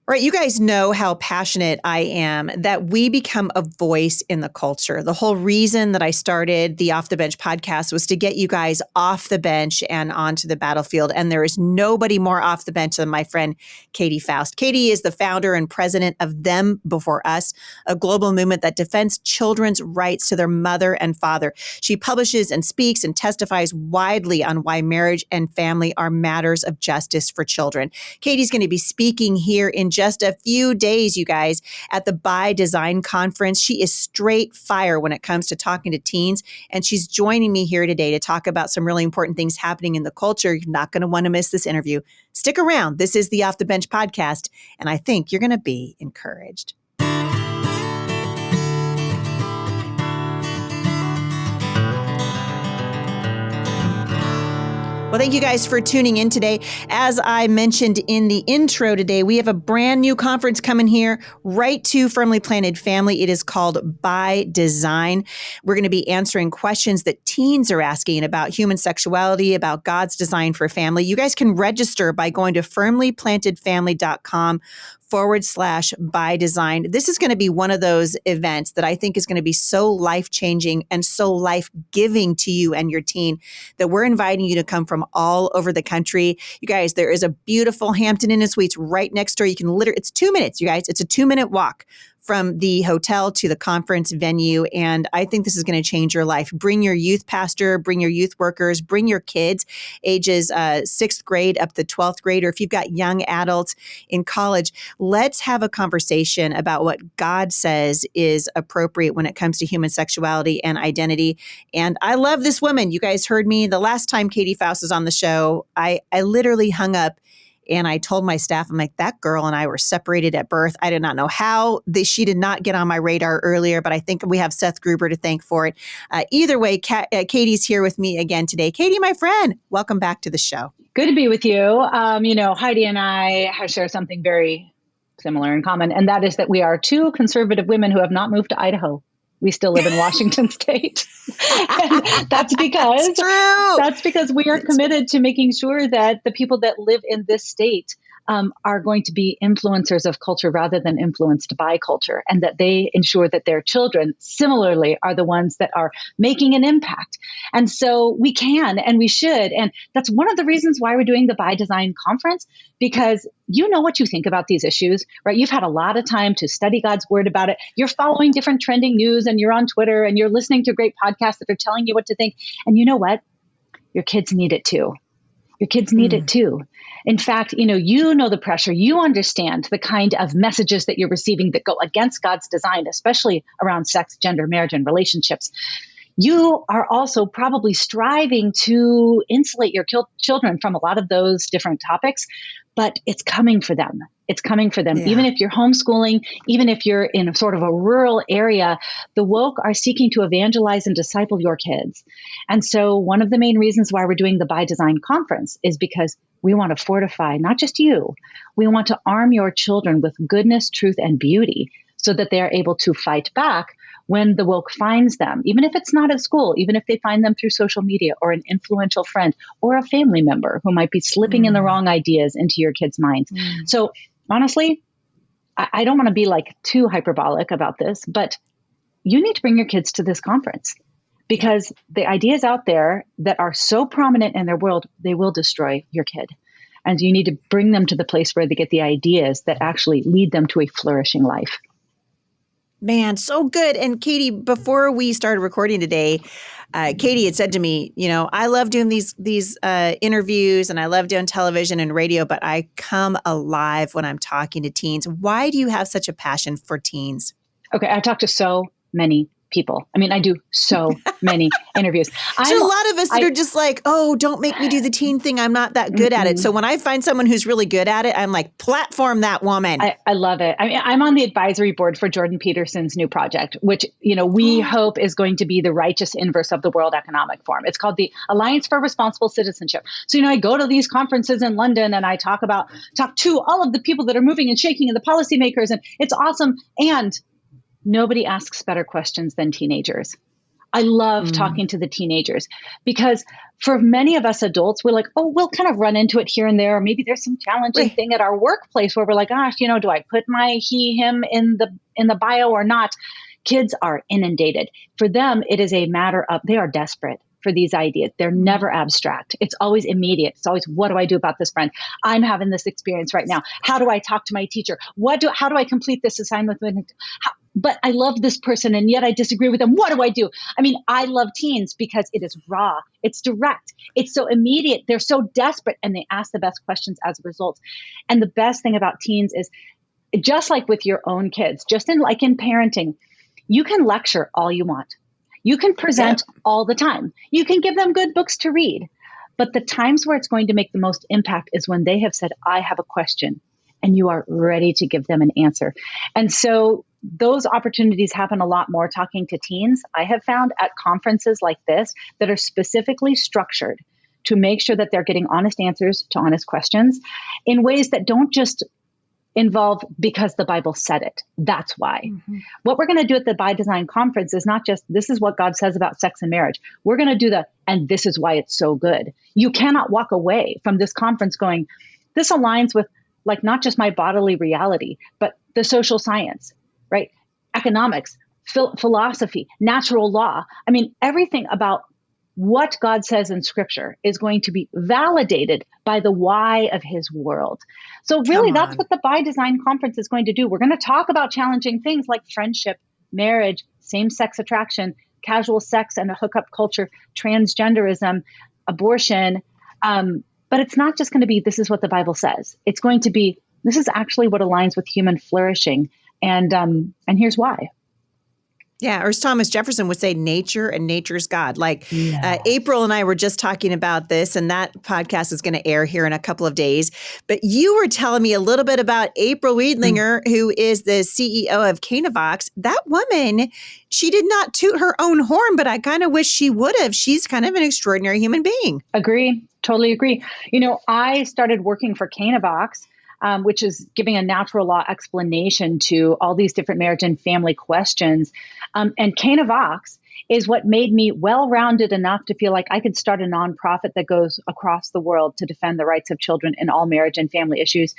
Right. You guys know how passionate I am that we become a voice in the culture. The whole reason that I started the Off the Bench podcast was to get you guys off the bench and onto the battlefield. And there is nobody more off the bench than my friend, Katy Faust. Katy is the founder and president of Them Before Us, a global movement that defends children's rights to their mother and father. She publishes and speaks and testifies widely on why marriage and family are matters of justice for children. Katy's going to be speaking here in just a few days, you guys, at the By Design Conference. She is straight fire when it comes to talking to teens, and she's joining me here today to talk about some really important things happening in the culture. You're not going to want to miss this interview. Stick around. This is the Off the Bench podcast, and I think you're going to be encouraged. Well, thank you guys for tuning in today. As I mentioned in the intro today, we have a brand new conference coming here right to Firmly Planted Family. It is called By Design. We're going to be answering questions that teens are asking about human sexuality, about God's design for family. You guys can register by going to firmlyplantedfamily.com/by design. This is going to be one of those events that I think is going to be so life-changing and so life-giving to you and your teen that we're inviting you to come from all over the country. You guys, there is a beautiful Hampton Inn and Suites right next door. You can it's 2 minutes, you guys. It's a 2-minute walk from the hotel to the conference venue. And I think this is going to change your life. Bring your youth pastor, bring your youth workers, bring your kids ages 6th grade up to 12th grade, or if you've got young adults in college, let's have a conversation about what God says is appropriate when it comes to human sexuality and identity. And I love this woman. You guys heard me the last time Katy Faust was on the show. I literally hung up and I told my staff, I'm like, that girl and I were separated at birth. I did not know how. She did not get on my radar earlier, but I think we have Seth Gruber to thank for it. Either way, Katy's here with me again today. Katy, my friend, welcome back to the show. Good to be with you. Heidi and I share something very similar in common, and that is that we are two conservative women who have not moved to Idaho. We still live in Washington State. That's because we are committed to making sure that the people that live in this state are going to be influencers of culture rather than influenced by culture, and that they ensure that their children similarly are the ones that are making an impact. And so we can and we should. And that's one of the reasons why we're doing the By Design conference, because you know what you think about these issues, right? You've had a lot of time to study God's word about it. You're following different trending news, and you're on Twitter, and you're listening to great podcasts that are telling you what to think. And you know what? Your kids need it too. Your kids need it too. In fact, you know the pressure. You understand the kind of messages that you're receiving that go against God's design, especially around sex, gender, marriage, and relationships. You are also probably striving to insulate your children from a lot of those different topics, but it's coming for them. It's coming for them. Yeah. Even if you're homeschooling, even if you're in a sort of a rural area, the woke are seeking to evangelize and disciple your kids. And so one of the main reasons why we're doing the By Design conference is because we want to fortify not just you, we want to arm your children with goodness, truth, and beauty so that they are able to fight back when the woke finds them, even if it's not at school, even if they find them through social media or an influential friend or a family member who might be slipping in the wrong ideas into your kids' minds. So honestly, I don't want to be like too hyperbolic about this, but you need to bring your kids to this conference because the ideas out there that are so prominent in their world, they will destroy your kid. And you need to bring them to the place where they get the ideas that actually lead them to a flourishing life. Man, so good. And Katy, before we started recording today, Katy had said to me, I love doing these interviews and I love doing television and radio, but I come alive when I'm talking to teens. Why do you have such a passion for teens? Okay, I talk to so many people. I mean, I do so many interviews. There's a lot of us that are just like, oh, don't make me do the teen thing. I'm not that good at it. So when I find someone who's really good at it, I'm like, platform that woman. I love it. I mean, I'm on the advisory board for Jordan Peterson's new project, which, we hope is going to be the righteous inverse of the World Economic Forum. It's called the Alliance for Responsible Citizenship. So, I go to these conferences in London and I talk to all of the people that are moving and shaking and the policymakers, and it's awesome. And nobody asks better questions than teenagers. I love talking to the teenagers because for many of us adults, we're like, oh, we'll kind of run into it here and there. Or maybe there's some challenging thing at our workplace where we're like, gosh, do I put my he, him in the bio or not? Kids are inundated. For them, it is a matter of they are desperate for these ideas. They're never abstract. It's always immediate. It's always, what do I do about this friend? I'm having this experience right now. How do I talk to my teacher? How do I complete this assignment? But I love this person and yet I disagree with them. What do I do? I mean, I love teens because it is raw. It's direct. It's so immediate. They're so desperate and they ask the best questions as a result. And the best thing about teens is just like with your own kids, in parenting, you can lecture all you want. You can present all the time. You can give them good books to read. But the times where it's going to make the most impact is when they have said, I have a question, and you are ready to give them an answer. And so those opportunities happen a lot more talking to teens. I have found at conferences like this that are specifically structured to make sure that they're getting honest answers to honest questions in ways that don't just involve because the Bible said it. That's why. What we're going to do at the By Design conference is not just, this is what God says about sex and marriage. We're going to do and this is why it's so good. You cannot walk away from this conference going, this aligns with not just my bodily reality, but the social science, right? Economics, philosophy, natural law. I mean, everything about what God says in scripture is going to be validated by the why of his world. So really, that's what the By Design conference is going to do. We're going to talk about challenging things like friendship, marriage, same-sex attraction, casual sex and a hookup culture, transgenderism, abortion. But it's not just going to be, this is what the Bible says. It's going to be, this is actually what aligns with human flourishing. And here's why. Yeah, or as Thomas Jefferson would say, nature and nature's God. April and I were just talking about this, and that podcast is going to air here in a couple of days. But you were telling me a little bit about April Weidlinger, who is the CEO of Canavox. That woman, she did not toot her own horn, but I kind of wish she would have. She's kind of an extraordinary human being. Agree. Totally agree. I started working for Canavox, which is giving a natural law explanation to all these different marriage and family questions. And Canavox is what made me well-rounded enough to feel like I could start a nonprofit that goes across the world to defend the rights of children in all marriage and family issues.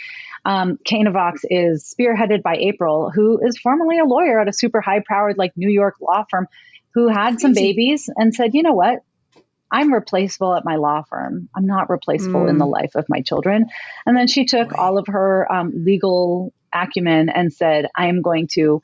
Canavox is spearheaded by April, who is formerly a lawyer at a super high-powered New York law firm, who had some babies and said, you know what? I'm replaceable at my law firm. I'm not replaceable in the life of my children. And then she took all of her legal acumen and said, I'm going to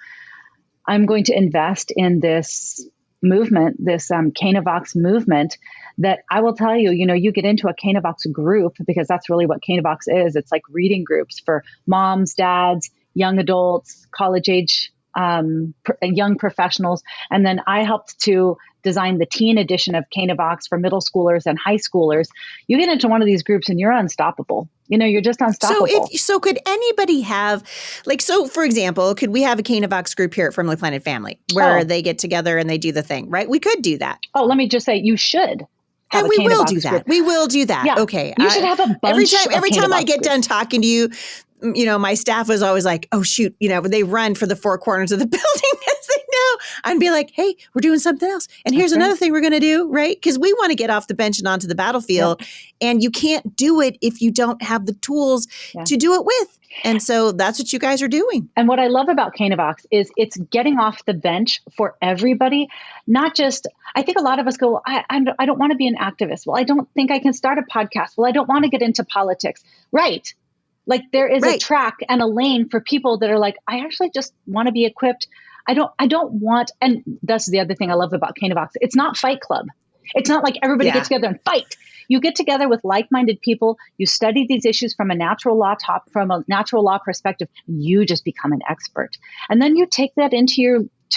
invest in this movement, this Canavox movement that I will tell you, you get into a Canavox group because that's really what Canavox is. It's like reading groups for moms, dads, young adults, college age, young professionals. And then I helped to design the teen edition of Canavox for middle schoolers and high schoolers. You get into one of these groups and you're unstoppable. You're just unstoppable. So could anybody have, for example, could we have a Canavox group here at Firmly Planted Family where they get together and they do the thing, right? We could do that. Oh, let me just say, you should. And we will do that. Group. We will do that. Yeah. Okay. You should have a bunch every time I get groups. done talking to you, my staff was always like, oh, shoot, they run for the four corners of the building as they know. I'd be like, hey, we're doing something else. And here's another thing we're going to do, right? Because we want to get off the bench and onto the battlefield. Yep. And you can't do it if you don't have the tools to do it with. And so that's what you guys are doing. And what I love about Canavox is it's getting off the bench for everybody, not just, I think a lot of us go, I don't want to be an activist. Well, I don't think I can start a podcast. Well, I don't want to get into politics. Right. There is a track and a lane for people that are like, I actually just want to be equipped. I don't want, and that's the other thing I love about Canavox. It's not Fight Club. It's not like everybody gets together and fight. You get together with like-minded people. You study these issues from a natural law perspective. You just become an expert. And then you take that into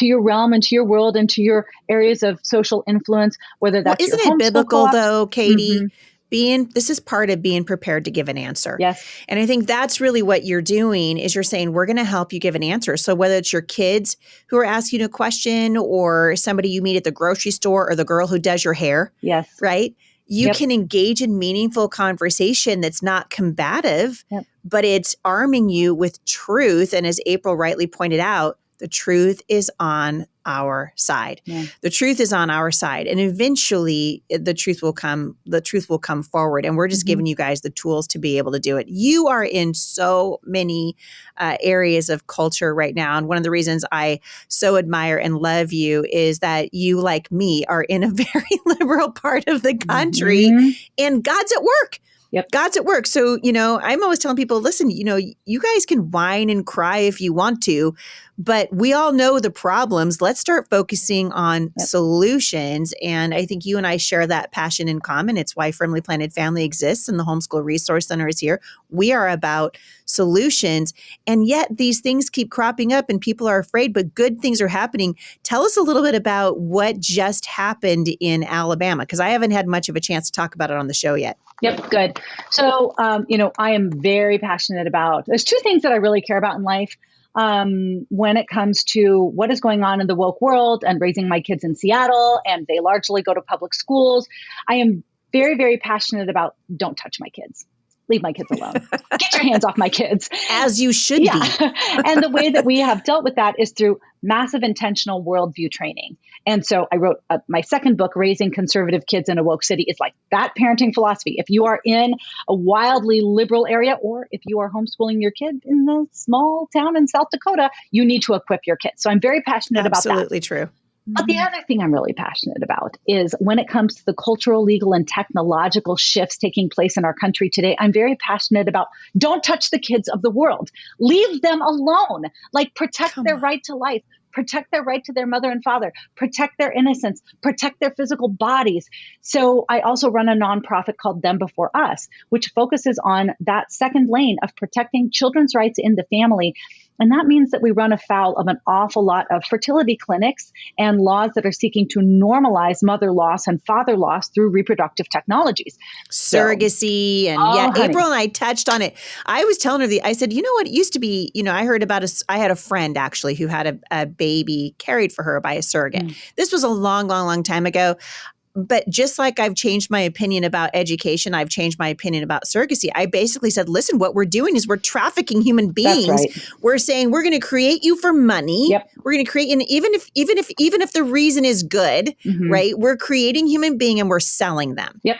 your realm, into your world, into your areas of social influence, whether that's isn't your it biblical co-ops. though, Katy? This is part of being prepared to give an answer. Yes. And I think that's really what you're doing is you're saying, we're going to help you give an answer. So whether it's your kids who are asking you a question or somebody you meet at the grocery store or the girl who does your hair. Yes. Right? You can engage in meaningful conversation that's not combative, but it's arming you with truth. And as April rightly pointed out, the truth is on our side. Yeah. The truth is on our side. And eventually the truth will come forward. And we're just giving you guys the tools to be able to do it. You are in so many areas of culture right now. And one of the reasons I so admire and love you is that you, like me, are in a very liberal part of the country and God's at work. Yep. God's at work. So, I'm always telling people, listen, you guys can whine and cry if you want to, but we all know the problems. Let's start focusing on solutions. And I think you and I share that passion in common. It's why Firmly Planted Family exists and the Homeschool Resource Center is here. We are about solutions. And yet these things keep cropping up and people are afraid, but good things are happening. Tell us a little bit about what just happened in Alabama, because I haven't had much of a chance to talk about it on the show yet. Yep. Good. So, I am very passionate about, there's two things that I really care about in life. When it comes to what is going on in the woke world and raising my kids in Seattle, and they largely go to public schools. I am very, very passionate about don't touch my kids. Leave my kids alone. Get your hands off my kids. As you should be. And the way that we have dealt with that is through massive intentional worldview training. And so I wrote my second book, Raising Conservative Kids in a Woke City, is like that parenting philosophy. If you are in a wildly liberal area, or if you are homeschooling your kid in a small town in South Dakota, you need to equip your kids. So I'm very passionate about that. Absolutely true. But the other thing I'm really passionate about is when it comes to the cultural, legal, and technological shifts taking place in our country today, I'm very passionate about don't touch the kids of the world. Leave them alone. Like protect their right to life. Protect their right to their mother and father, protect their innocence, protect their physical bodies. So I also run a nonprofit called Them Before Us, which focuses on that second lane of protecting children's rights in the family. And that means that we run afoul of an awful lot of fertility clinics and laws that are seeking to normalize mother loss and father loss through reproductive technologies. Surrogacy. And honey. April and I touched on it. I was telling her, I said, you know what, it used to be, I heard about I had a friend actually who had a baby carried for her by a surrogate. This was a long, long, long time ago. But just like I've changed my opinion about education, I've changed my opinion about surrogacy. I basically said, listen, what we're doing is we're trafficking human beings. That's right. We're saying we're going to create you for money. Yep. We're going to create, and even if the reason is good, right? We're creating human being and we're selling them. Yep.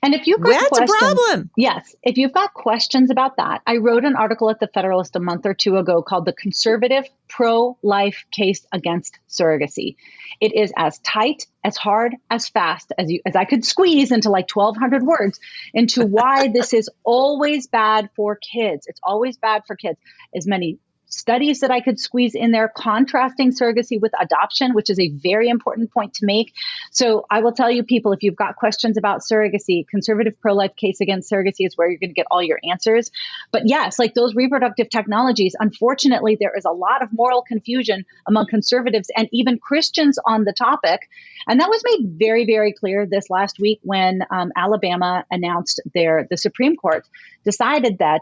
And if you've got That's a problem. Yes. If you've got questions about that, I wrote an article at the Federalist a month or two ago called The Conservative Pro-Life Case Against Surrogacy. It is as tight, as hard, as fast as I could squeeze into like 1,200 words into why this is always bad for kids. It's always bad for kids. As many studies that I could squeeze in there, contrasting surrogacy with adoption, which is a very important point to make. So I will tell you people, if you've got questions about surrogacy, Conservative Pro-Life Case Against Surrogacy is where you're going to get all your answers. But yes, like those reproductive technologies, unfortunately, there is a lot of moral confusion among conservatives and even Christians on the topic. And that was made very, very clear this last week when Alabama announced the Supreme Court decided that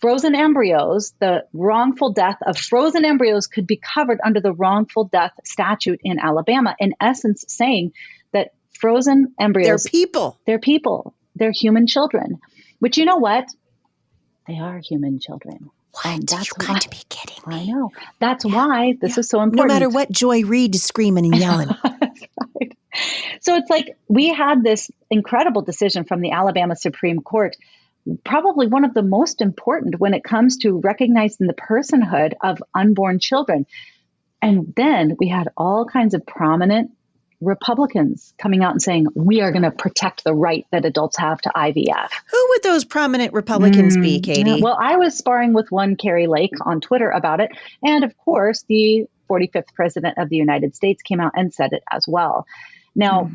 frozen embryos, the wrongful death of frozen embryos could be covered under the wrongful death statute in Alabama, in essence saying that frozen embryos— They're people. They're human children, which, you know what? They are human children. What? You're going to be kidding me. I know. That's why this is so important. No matter what Joy Reid is screaming and yelling. That's right. So it's like we had this incredible decision from the Alabama Supreme Court, probably one of the most important when it comes to recognizing the personhood of unborn children. And then we had all kinds of prominent Republicans coming out and saying, we are going to protect the right that adults have to IVF. Who would those prominent Republicans be, Katy? Well, I was sparring with one Carrie Lake on Twitter about it. And of course, the 45th president of the United States came out and said it as well. Now,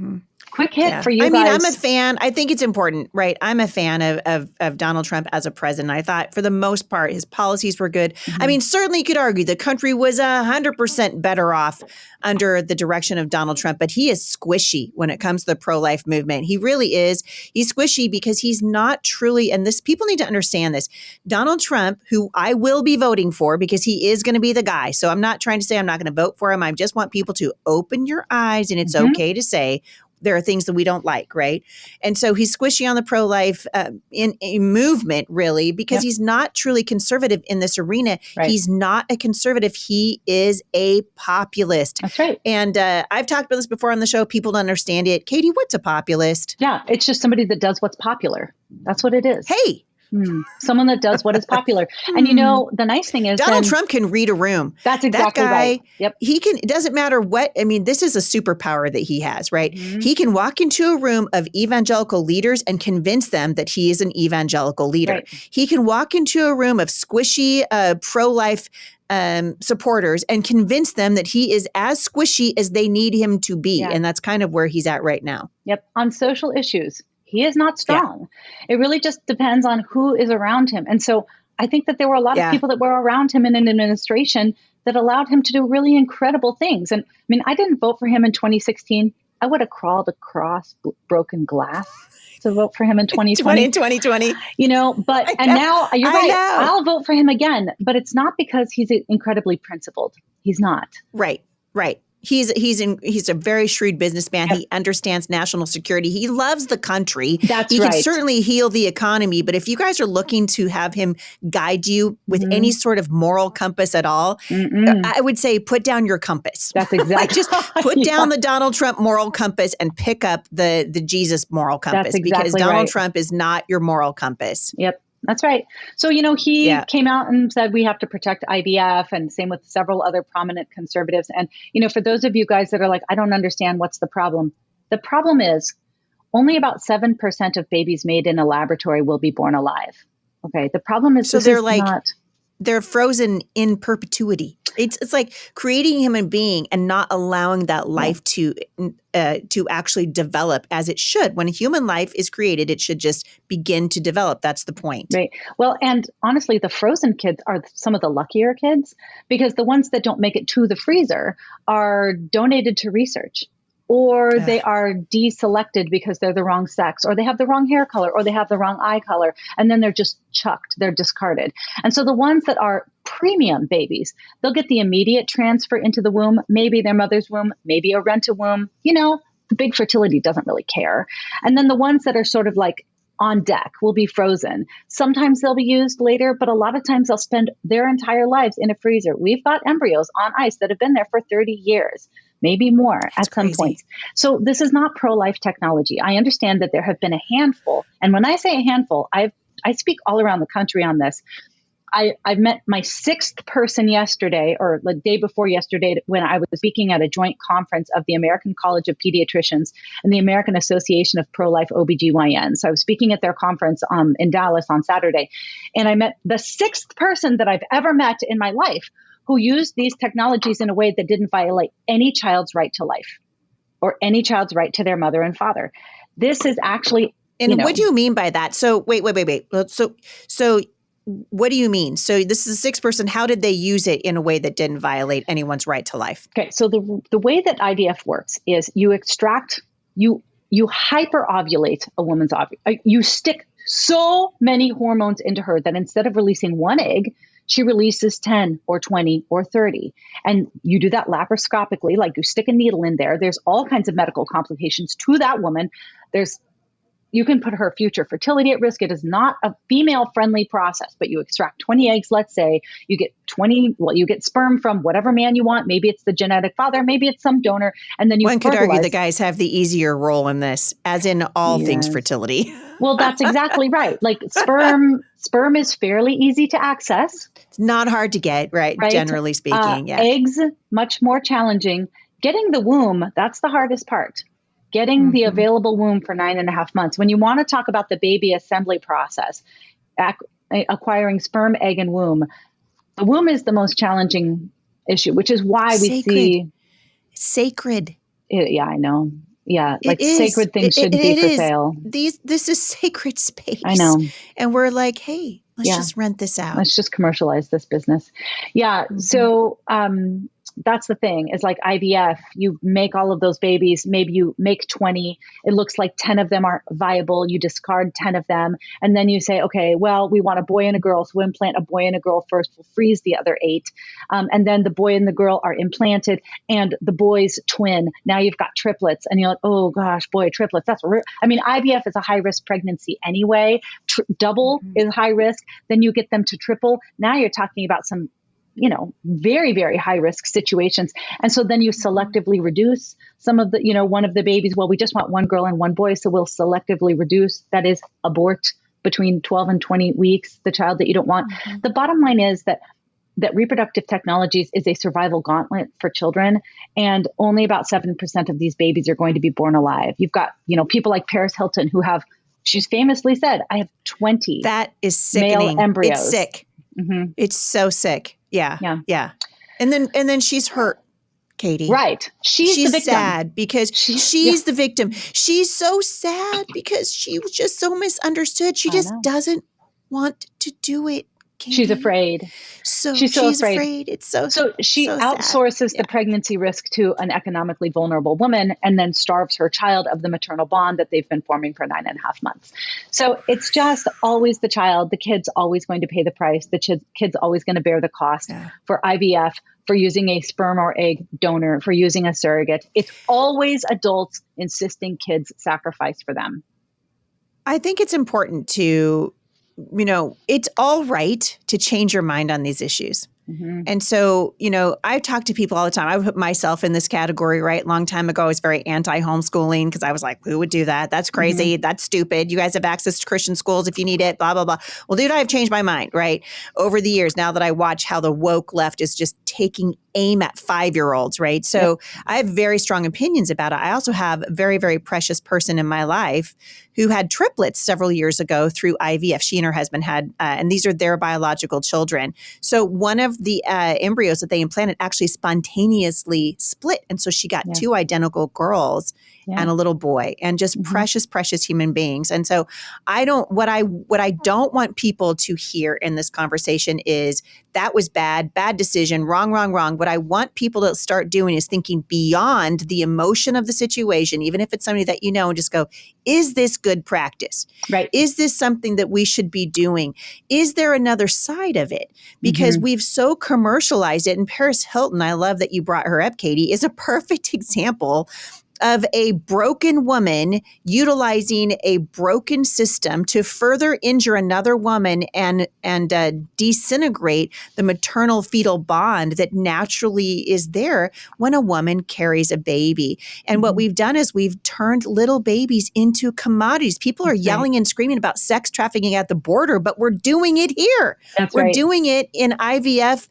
quick hit for you guys. I mean, I'm a fan. I think it's important, right? I'm a fan of Donald Trump as a president. I thought for the most part, his policies were good. I mean, certainly you could argue the country was 100% better off under the direction of Donald Trump, but he is squishy when it comes to the pro-life movement. He really is. He's squishy because he's not truly, and this, people need to understand this. Donald Trump, who I will be voting for because he is going to be the guy. So I'm not trying to say I'm not going to vote for him. I just want people to open your eyes, and it's okay to say, there are things that we don't like, right? And so he's squishy on the pro-life in a movement, really, because he's not truly conservative in this arena. Right. He's not a conservative. He is a populist. That's right. And I've talked about this before on the show. People don't understand it. Katie, what's a populist? Yeah, it's just somebody that does what's popular. That's what it is. Hey. Someone that does what is popular. And the nice thing is Donald Trump can read a room. That's exactly that guy, right. Yep. He can, it doesn't matter what, I mean, this is a superpower that he has, right? He can walk into a room of evangelical leaders and convince them that he is an evangelical leader. Right. He can walk into a room of squishy pro-life supporters and convince them that he is as squishy as they need him to be. Yeah. And that's kind of where he's at right now. Yep. On social issues, he is not strong. Yeah. It really just depends on who is around him. And so I think that there were a lot of people that were around him in an administration that allowed him to do really incredible things. And I mean, I didn't vote for him in 2016. I would have crawled across broken glass to vote for him in 2020. In 2020. But and now you're right. I'll vote for him again, but it's not because he's incredibly principled. He's not. Right. He's a very shrewd businessman. Yep. He understands national security. He loves the country. He can certainly heal the economy. But if you guys are looking to have him guide you with any sort of moral compass at all, I would say put down your compass. That's exactly. Just put down the Donald Trump moral compass and pick up the Jesus moral compass. That's exactly because Donald Trump is not your moral compass. Yep. That's right. So, he came out and said we have to protect IVF, and same with several other prominent conservatives. And, for those of you guys that are like, I don't understand, what's the problem? The problem is only about 7% of babies made in a laboratory will be born alive. Okay. The problem is, so they're frozen in perpetuity. It's like creating a human being and not allowing that life to actually develop as it should. When a human life is created, it should just begin to develop. That's the point. Right. Well, and honestly, the frozen kids are some of the luckier kids, because the ones that don't make it to the freezer are donated to research. Or they are deselected because they're the wrong sex, or they have the wrong hair color, or they have the wrong eye color, and then they're just chucked, they're discarded. And so the ones that are premium babies, they'll get the immediate transfer into the womb, maybe their mother's womb, maybe a rent-a-womb. The big fertility doesn't really care. And then the ones that are sort of like on deck will be frozen. Sometimes they'll be used later, but a lot of times they'll spend their entire lives in a freezer. We've got embryos on ice that have been there for 30 years. Maybe more at some point. So this is not pro-life technology. I understand that there have been a handful. And when I say a handful, I speak all around the country on this. I've met my sixth person yesterday, or the day before yesterday, when I was speaking at a joint conference of the American College of Pediatricians and the American Association of Pro-Life OBGYN. So I was speaking at their conference in Dallas on Saturday. And I met the sixth person that I've ever met in my life who used these technologies in a way that didn't violate any child's right to life or any child's right to their mother and father. This is actually, what do you mean by that? So wait. So what do you mean? So this is a sixth person. How did they use it in a way that didn't violate anyone's right to life? Okay. So the way that IVF works is you extract, you hyper-ovulate a woman's ovule. You stick so many hormones into her that instead of releasing one egg, she releases 10 or 20 or 30. And you do that laparoscopically, like you stick a needle in there. There's all kinds of medical complications to that woman. You can put her future fertility at risk. It is not a female-friendly process, but you extract 20 eggs, let's say. You get sperm from whatever man you want. Maybe it's the genetic father. Maybe it's some donor. And then you One could argue the guys have the easier role in this, as in all things fertility. Well, that's exactly right. Like sperm is fairly easy to access. It's not hard to get, right? Generally speaking. Eggs, much more challenging. Getting the womb, that's the hardest part. Getting the available womb for 9.5 months. When you want to talk about the baby assembly process, acquiring sperm, egg, and womb, the womb is the most challenging issue, which is why we see sacred. Yeah, I know. Yeah, like sacred things shouldn't be for sale. This is sacred space. I know. And we're like, hey, let's just rent this out. Let's just commercialize this business. Yeah. So that's the thing, is like IVF, you make all of those babies, maybe you make 20, it looks like 10 of them are viable, you discard 10 of them, and then you say, okay, well, we want a boy and a girl, so we'll implant a boy and a girl first, we'll freeze the other 8. And then the boy and the girl are implanted, and the boy's twin. Now you've got triplets, and you're like, oh gosh, boy, triplets. I mean, IVF is a high risk pregnancy anyway. Double is high risk. Then you get them to triple. Now you're talking about some, very, very high risk situations. And so then you selectively reduce some of the, one of the babies. Well, we just want one girl and one boy. So we'll selectively reduce, that is, abort between 12 and 20 weeks, the child that you don't want. The bottom line is that reproductive technologies is a survival gauntlet for children. And only about 7% of these babies are going to be born alive. You've got, people like Paris Hilton she's famously said, I have 20 that is sickening. Male embryos. It's sick. It's so sick. Yeah. And then she's hurt, Katy. Right. She's the victim. Sad because she's the victim. She's so sad because she was just so misunderstood. She just doesn't want to do it, Katy. She's afraid. She's afraid. It's so she so outsources the pregnancy risk to an economically vulnerable woman and then starves her child of the maternal bond that they've been forming for 9.5 months. So it's just always the child. The kid's always going to pay the price. The kid's always going to bear the cost for IVF, for using a sperm or egg donor, for using a surrogate. It's always adults insisting kids sacrifice for them. I think it's important to, it's all right to change your mind on these issues. And so, I talk to people all the time. I put myself in this category, right? Long time ago, I was very anti-homeschooling because I was like, who would do that? That's crazy. That's stupid. You guys have access to Christian schools if you need it, blah, blah, blah. Well, dude, I've changed my mind, right? Over the years, now that I watch how the woke left is just taking aim at 5-year-olds, right? So I have very strong opinions about it. I also have a very, very precious person in my life who had triplets several years ago through IVF. She and her husband had, and these are their biological children. So one of the embryos that they implanted actually spontaneously split. And so she got 2 identical girls and a little boy, and just precious, precious human beings. And so what I don't want people to hear in this conversation is that was bad decision, wrong. What I want people to start doing is thinking beyond the emotion of the situation, even if it's somebody that and just go, is this good practice? Right. Is this something that we should be doing? Is there another side of it? Because we've so commercialized it. And Paris Hilton, I love that you brought her up, Katy, is a perfect example of a broken woman utilizing a broken system to further injure another woman and disintegrate the maternal fetal bond that naturally is there when a woman carries a baby. And what we've done is we've turned little babies into commodities. People are yelling and screaming about sex trafficking at the border, but we're doing it here. We're doing it in IVF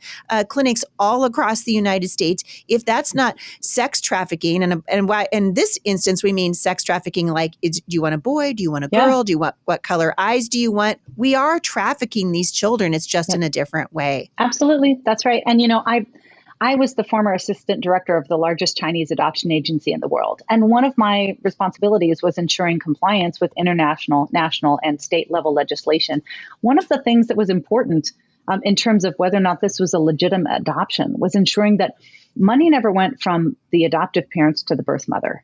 clinics all across the United States. If that's not sex trafficking, and why? In this instance, we mean sex trafficking, like, do you want a boy? Do you want a girl? Do you want, what color eyes do you want? We are trafficking these children. It's just in a different way. Absolutely. That's right. And, I was the former assistant director of the largest Chinese adoption agency in the world. And one of my responsibilities was ensuring compliance with international, national, and state level legislation. One of the things that was important in terms of whether or not this was a legitimate adoption was ensuring that money never went from the adoptive parents to the birth mother.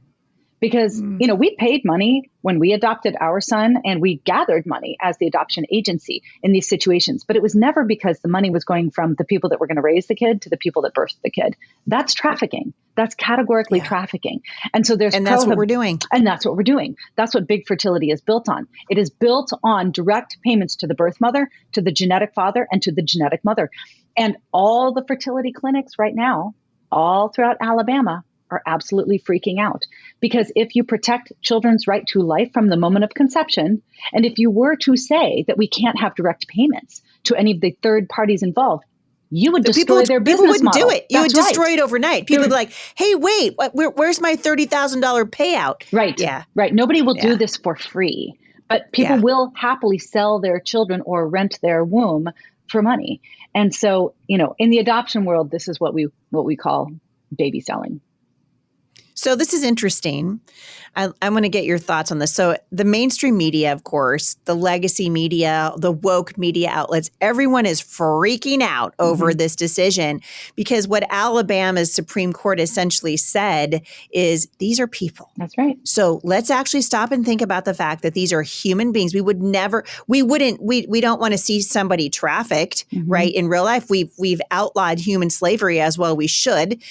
Because, we paid money when we adopted our son, and we gathered money as the adoption agency in these situations. But it was never because the money was going from the people that were going to raise the kid to the people that birthed the kid. That's trafficking. That's categorically trafficking. And so that's what we're doing. And that's what we're doing. That's what big fertility is built on. It is built on direct payments to the birth mother, to the genetic father, and to the genetic mother. And all the fertility clinics right now, all throughout Alabama, are absolutely freaking out. Because if you protect children's right to life from the moment of conception, and if you were to say that we can't have direct payments to any of the third parties involved, you would destroy their business model. People wouldn't do it. You would destroy it overnight. People would be like, hey, wait, where's my $30,000 payout? Right. Yeah. Right. Nobody will do this for free. But people will happily sell their children or rent their womb for money. And so, in the adoption world, this is what we call baby selling. So this is interesting. I'm going to get your thoughts on this. So the mainstream media, of course, the legacy media, the woke media outlets, everyone is freaking out over this decision because what Alabama's Supreme Court essentially said is these are people. That's right. So let's actually stop and think about the fact that these are human beings. We don't want to see somebody trafficked, right? In real life, we've outlawed human slavery as well. We should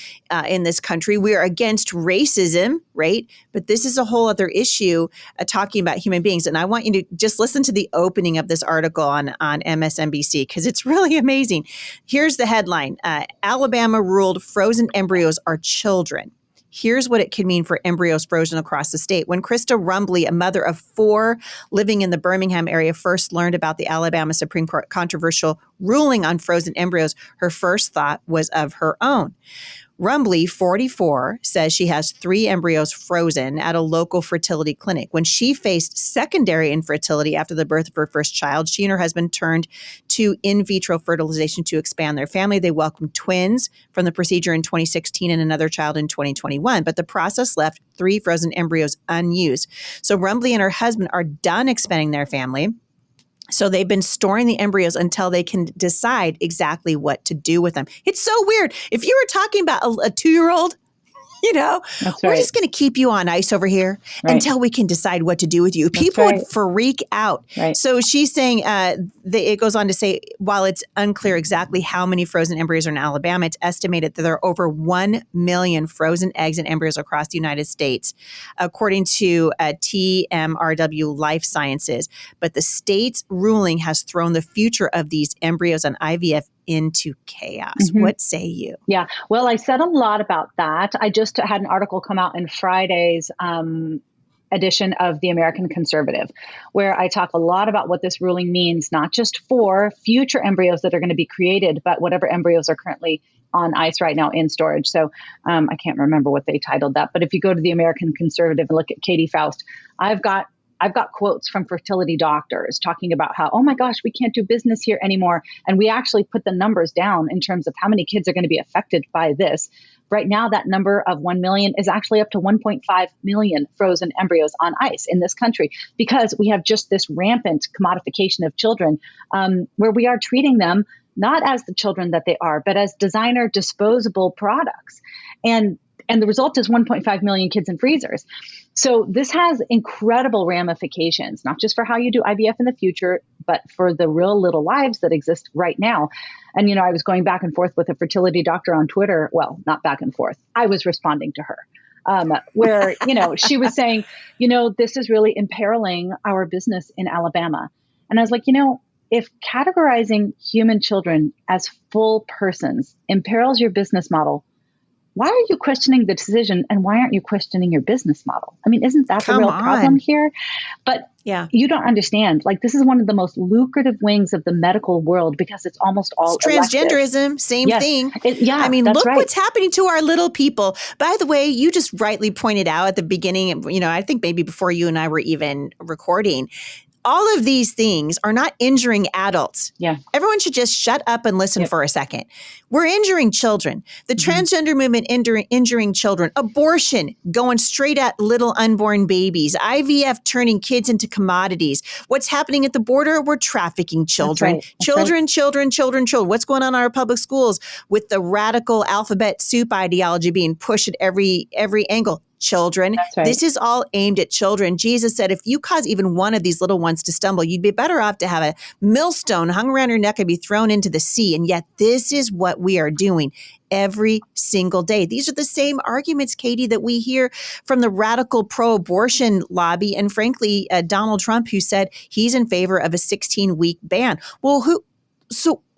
in this country. We're against racism, right? But this is a whole other issue talking about human beings. And I want you to just listen to the opening of this article on MSNBC because it's really amazing. Here's the headline. Alabama ruled frozen embryos are children. Here's what it could mean for embryos frozen across the state. When Krista Rumbly, a mother of 4 living in the Birmingham area, first learned about the Alabama Supreme Court controversial ruling on frozen embryos, her first thought was of her own. Rumbly, 44, says she has 3 embryos frozen at a local fertility clinic. When she faced secondary infertility after the birth of her first child, she and her husband turned to in vitro fertilization to expand their family. They welcomed twins from the procedure in 2016 and another child in 2021, but the process left 3 frozen embryos unused. So Rumbly and her husband are done expanding their family. So they've been storing the embryos until they can decide exactly what to do with them. It's so weird. If you were talking about a 2-year-old, we're just going to keep you on ice over here until we can decide what to do with you. People would freak out. Right. So she's saying, it goes on to say, while it's unclear exactly how many frozen embryos are in Alabama, it's estimated that there are over 1 million frozen eggs and embryos across the United States, according to TMRW Life Sciences. But the state's ruling has thrown the future of these embryos on IVF into chaos. What say you? Yeah. Well, I said a lot about that. I just had an article come out in Friday's edition of the American Conservative, where I talk a lot about what this ruling means, not just for future embryos that are going to be created, but whatever embryos are currently on ice right now in storage. So I can't remember what they titled that, but if you go to the American Conservative and look at Katy Faust, I've got quotes from fertility doctors talking about how, oh my gosh, we can't do business here anymore. And we actually put the numbers down in terms of how many kids are going to be affected by this. Right now, that number of 1 million is actually up to 1.5 million frozen embryos on ice in this country because we have just this rampant commodification of children where we are treating them not as the children that they are, but as designer disposable products. And the result is 1.5 million kids in freezers. So this has incredible ramifications, not just for how you do IVF in the future, but for the real little lives that exist right now. And, I was going back and forth with a fertility doctor on Twitter. Well, not back and forth. I was responding to her. Where, she was saying, this is really imperiling our business in Alabama. And I was like, if categorizing human children as full persons imperils your business model, why are you questioning the decision and why aren't you questioning your business model? I mean, isn't that the real problem here? But you don't understand. Like, this is one of the most lucrative wings of the medical world because it's almost all transgenderism, same thing. I mean, look what's happening to our little people. By the way, you just rightly pointed out at the beginning, I think maybe before you and I were even recording, all of these things are not injuring adults. Yeah. Everyone should just shut up and listen for a second. We're injuring children. The transgender movement injuring children. Abortion going straight at little unborn babies. IVF turning kids into commodities. What's happening at the border? We're trafficking children. Children. What's going on in our public schools with the radical alphabet soup ideology being pushed at every angle? Children. This is all aimed at children. Jesus said, if you cause even one of these little ones to stumble, you'd be better off to have a millstone hung around your neck and be thrown into the sea. And yet this is what we are doing every single day. These are the same arguments, Katy, that we hear from the radical pro-abortion lobby. And frankly, Donald Trump, who said he's in favor of a 16-week ban. Well,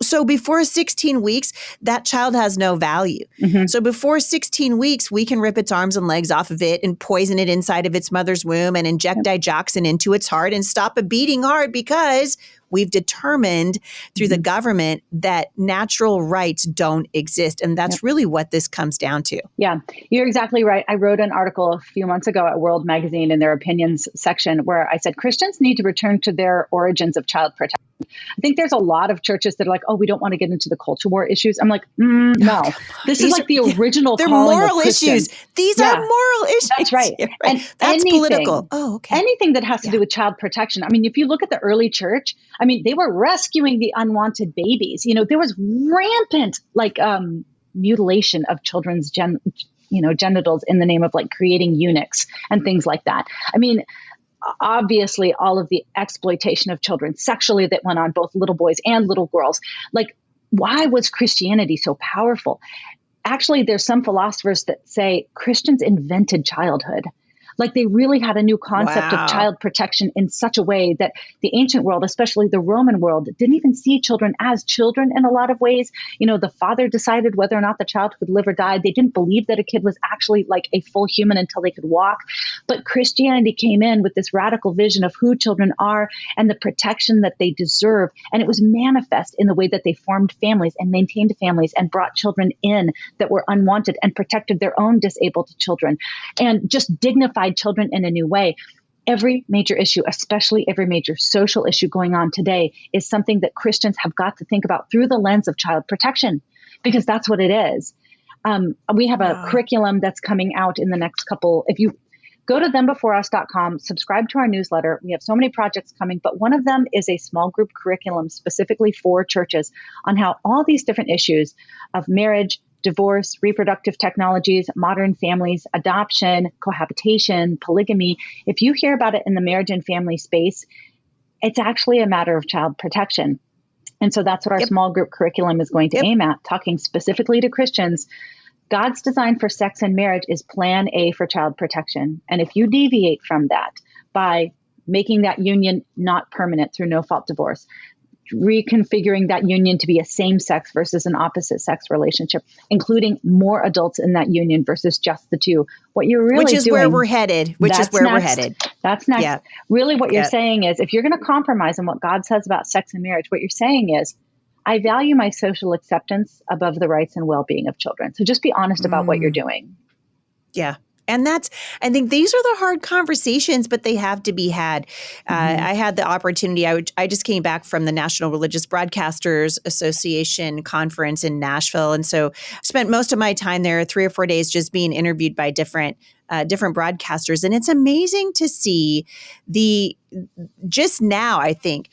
So before 16 weeks, that child has no value. So before 16 weeks, we can rip its arms and legs off of it and poison it inside of its mother's womb and inject digoxin into its heart and stop a beating heart because we've determined through the government that natural rights don't exist. And that's really what this comes down to. Yeah, you're exactly right. I wrote an article a few months ago at World Magazine in their opinions section where I said Christians need to return to their origins of child protection. I think there's a lot of churches that are like, oh, we don't want to get into the culture war issues. I'm like, no, this is like the original they're calling moral of Christians. issues. These are moral issues. That's right. And that's political. Oh, okay. Anything that has to do with child protection. I mean, if you look at the early church, I mean, they were rescuing the unwanted babies. You know, there was rampant mutilation of children's genitals in the name of like creating eunuchs and things like that. I mean, obviously all of the exploitation of children sexually that went on, both little boys and little girls. Like, why was Christianity so powerful? Actually, there's some philosophers that say Christians invented childhood. Like, they really had a new concept of child protection in such a way that the ancient world, especially the Roman world, didn't even see children as children in a lot of ways. You know, the father decided whether or not the child could live or die. They didn't believe that a kid was actually like a full human until they could walk. But Christianity came in with this radical vision of who children are and the protection that they deserve. And it was manifest in the way that they formed families and maintained families and brought children in that were unwanted and protected their own disabled children and just dignified children in a new way. Every major issue, especially every major social issue going on today, is something that Christians have got to think about through the lens of child protection, because that's what it is. We have a curriculum that's coming out in the next couple. If you go to thembeforeus.com, subscribe to our newsletter. We have so many projects coming, but one of them is a small group curriculum specifically for churches on how all these different issues of marriage, divorce, reproductive technologies, modern families, adoption, cohabitation, polygamy. If you hear about it in the marriage and family space, it's actually a matter of child protection. And so that's what our small group curriculum is going to aim at, talking specifically to Christians. God's design for sex and marriage is plan A for child protection. And if you deviate from that by making that union not permanent through no-fault divorce, reconfiguring that union to be a same-sex versus an opposite-sex relationship, including more adults in that union versus just the two. What you're really doing... Which is where we're headed. That's next. Yeah. Really what you're saying is, if you're going to compromise on what God says about sex and marriage, what you're saying is, I value my social acceptance above the rights and well-being of children. So just be honest about what you're doing. Yeah. And I think these are the hard conversations, but they have to be had. I had the opportunity. I just came back from the National Religious Broadcasters Association conference in Nashville. And so I spent most of my time there, 3 or 4 days, just being interviewed by different broadcasters. And it's amazing to see just now, I think,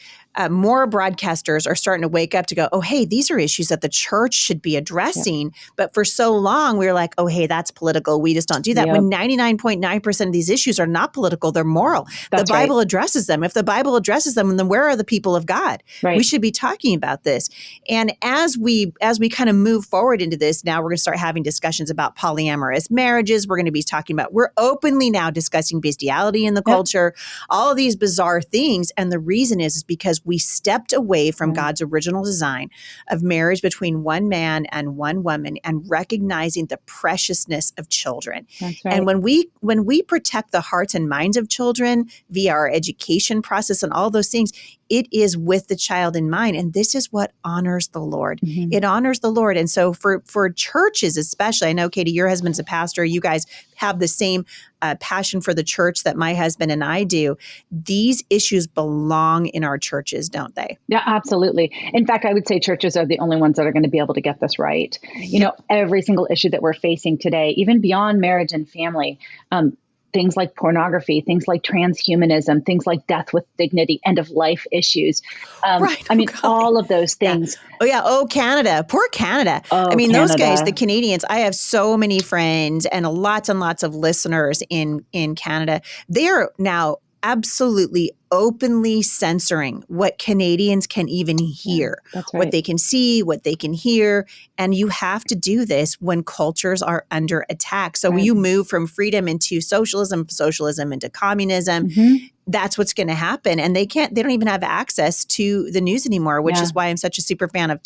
more broadcasters are starting to wake up to go, oh, hey, these are issues that the church should be addressing. Yeah. But for so long, we were like, oh, hey, that's political. We just don't do that. Yep. When 99.9% of these issues are not political, they're moral. The Bible addresses them. If the Bible addresses them, then where are the people of God? Right. We should be talking about this. And as we kind of move forward into this, now we're going to start having discussions about polyamorous marriages. We're going to be talking about, we're openly now discussing bestiality in the culture, all of these bizarre things. And the reason is because we stepped away from God's original design of marriage between one man and one woman and recognizing the preciousness of children. That's right. And when we protect the hearts and minds of children via our education process and all those things, it is with the child in mind. And this is what honors the Lord. Mm-hmm. It honors the Lord. And so for churches especially, I know, Katy, your husband's a pastor. You guys have the same passion for the church that my husband and I do. These issues belong in our churches, don't they? Yeah, absolutely. In fact, I would say churches are the only ones that are going to be able to get this right. You know, every single issue that we're facing today, even beyond marriage and family, things like pornography, things like transhumanism, things like death with dignity, end of life issues. All of those things. Yeah. Oh, Canada. Poor Canada. Those guys, the Canadians, I have so many friends and lots of listeners in Canada. They're now absolutely openly censoring what Canadians can even hear, what they can see, what they can hear. And you have to do this when cultures are under attack. So you move from freedom into socialism into communism. Mm-hmm. That's what's going to happen. And they don't even have access to the news anymore, which is why I'm such a super fan of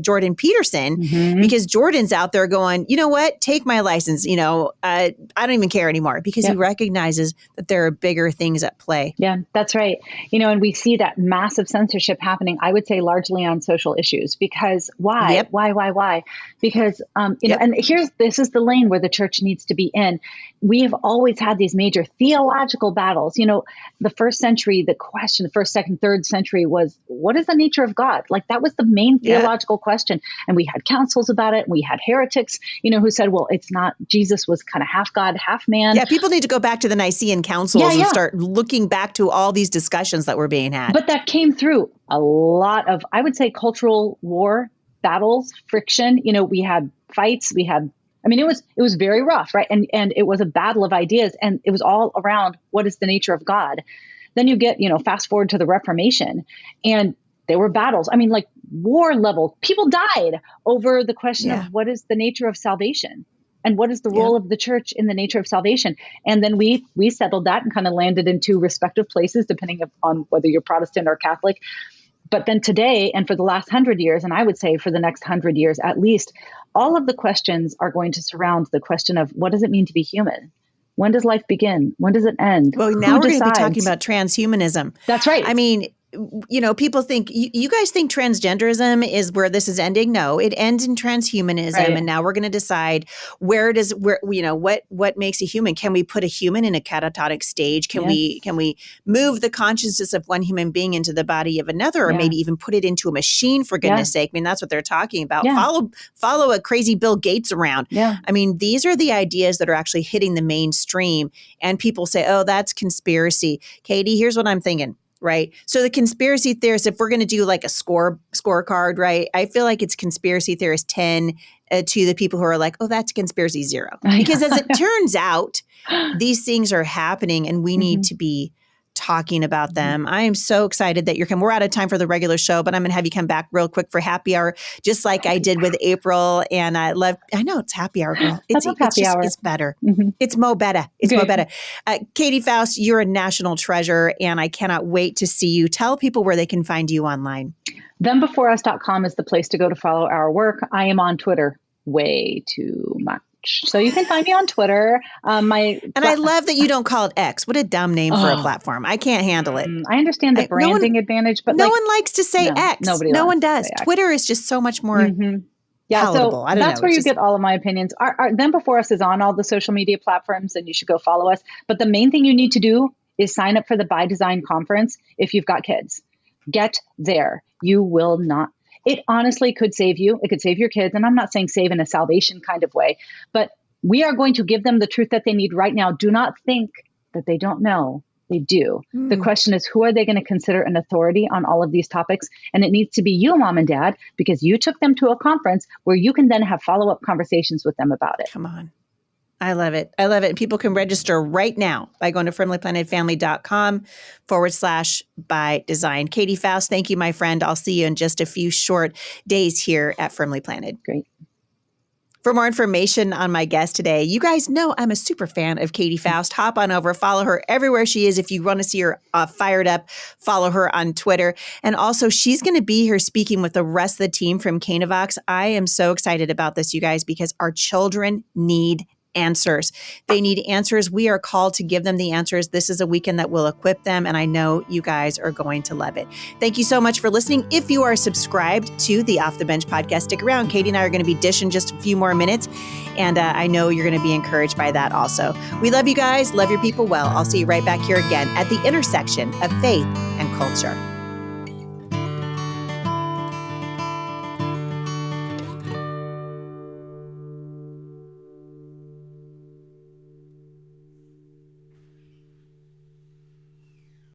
Jordan Peterson, because Jordan's out there going, you know what, take my license. I don't even care anymore, because he recognizes that there are bigger things at play. Yeah, that's right. And we see that massive censorship happening, I would say largely on social issues, because why? Yep. Why? Because, Yep. and this is the lane where the church needs to be in. We have always had these major theological battles. The first century, the question, the first, second, third century was, what is the nature of God? Like that was the main theological question. And we had councils about it. We had heretics, who said, well, it's not, Jesus was kind of half God, half man. Yeah, people need to go back to the Nicene councils and start looking back to all these discussions that were being had. But that came through a lot of, I would say, cultural war, battles, friction. We had fights. It was very rough, right? And it was a battle of ideas, and it was all around what is the nature of God. Then you get, fast forward to the Reformation, and there were battles. Like war level, people died over the question of what is the nature of salvation. And what is the role of the church in the nature of salvation? And then we settled that and kind of landed in two respective places, depending on whether you're Protestant or Catholic. But then today, and for the last 100 years, and I would say for the next 100 years at least, all of the questions are going to surround the question of what does it mean to be human? When does life begin? When does it end? Well, now we're going to be talking about transhumanism. That's right. People think, you guys think transgenderism is where this is ending? No, it ends in transhumanism. Right. And now we're going to decide what makes a human? Can we put a human in a catatonic stage? Can we move the consciousness of one human being into the body of another, or maybe even put it into a machine, for goodness sake? That's what they're talking about. Yeah. Follow a crazy Bill Gates around. Yeah. These are the ideas that are actually hitting the mainstream, and people say, oh, that's conspiracy. Katy, here's what I'm thinking. Right. So the conspiracy theorists, if we're going to do like a scorecard, right, I feel like it's conspiracy theorist 10 to the people who are like, oh, that's conspiracy 0. Because as it turns out, these things are happening and we need to be talking about them. I am so excited that you're coming. We're out of time for the regular show, but I'm going to have you come back real quick for happy hour, just like I did with April. And I know it's happy hour, girl. It's better. Mm-hmm. It's mo better. It's mo better. Katy Faust, you're a national treasure, and I cannot wait to see you. Tell people where they can find you online. ThenBeforeUs.com is the place to go to follow our work. I am on Twitter way too much. So you can find me on Twitter. I love that you don't call it X. What a dumb name for a platform. I can't handle it. I understand the branding advantage, but no one likes to say X. No one does. Twitter is just so much more palatable. So that's where you get all of my opinions. Our Then Before Us is on all the social media platforms, and you should go follow us. But the main thing you need to do is sign up for the By Design conference if you've got kids. Get there. You will not. It honestly could save you. It could save your kids. And I'm not saying save in a salvation kind of way, but we are going to give them the truth that they need right now. Do not think that they don't know. They do. The question is, who are they going to consider an authority on all of these topics? And it needs to be you, mom and dad, because you took them to a conference where you can then have follow-up conversations with them about it. Come on. I love it. And people can register right now by going to firmlyplantedfamily.com/by design. Katy Faust, thank you, my friend. I'll see you in just a few short days here at Firmly Planted. Great. For more information on my guest today, you guys know I'm a super fan of Katy Faust. Hop on over, follow her everywhere she is. If you want to see her fired up, follow her on Twitter. And also, she's going to be here speaking with the rest of the team from Canavox. I am so excited about this, you guys, because our children need answers. They need answers. We are called to give them the answers. This is a weekend that will equip them, and I know you guys are going to love it. Thank you so much for listening. If you are subscribed to the Off the Bench podcast, stick around. Katy and I are going to be dishing just a few more minutes, and I know you're going to be encouraged by that also. We love you guys. Love your people well. I'll see you right back here again at the intersection of faith and culture.